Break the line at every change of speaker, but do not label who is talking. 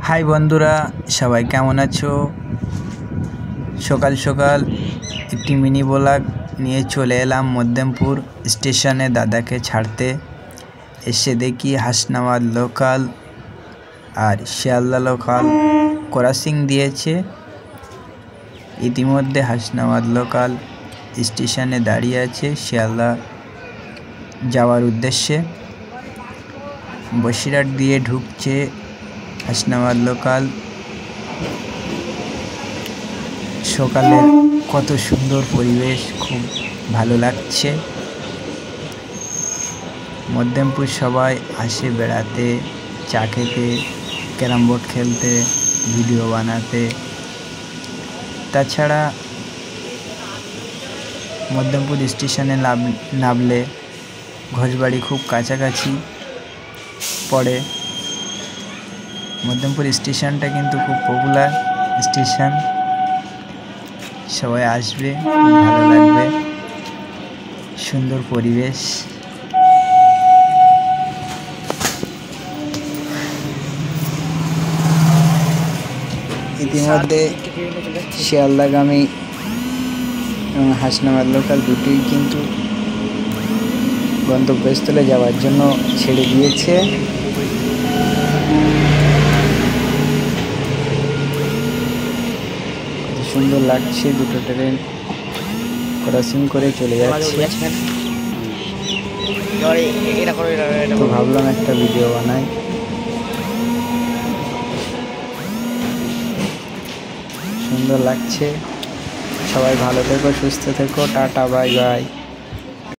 High বন্ধুরা, সবাই কেমন আছো? সকাল সকাল একটি মিনি ব্লগ নিয়ে চলে এলাম মধ্যমপুর স্টেশনে দাদাকে ছাড়তে। এসে দেখি হাসনাবাদ লোকাল আর শিয়ালদা লোকাল ক্রসিং দিয়েছে। ইতিমধ্যে হাসনাবাদ লোকাল স্টেশনে দাঁড়িয়ে আছে শিয়ালদা যাওয়ার উদ্দেশ্যে। বসিরহাট দিয়ে ঢুকছে হাসনাবাদ লোকাল। সকালের কত সুন্দর পরিবেশ, খুব ভালো লাগছে। মধ্যমপুর সবাই আসে বেড়াতে, চা খেতে, ক্যারাম বোর্ড খেলতে, ভিডিও বানাতে। তাছাড়া মধ্যমপুর স্টেশনে নামলে ঘোষবাড়ি খুব কাছাকাছি পড়ে। মধ্যমপুর স্টেশনটা কিন্তু খুব পপুলার স্টেশন, সবাই আসবে, ভালো লাগবে, সুন্দর পরিবেশ। ইতিমধ্যে শিয়ালদাগামী এবং হাসনাবাদ লোকাল দুটোই কিন্তু গন্তব্যস্থলে যাওয়ার জন্য ছেড়ে দিয়েছে। সুন্দর লাগছে, দুটো ট্রেন ক্রসিং করে চলে যাচ্ছে। তো ভাবলাম একটা ভিডিও বানাই। সুন্দর লাগছে। সবাই ভালো থেকো, সুস্থ থেকো, টাটা, বাই বাই।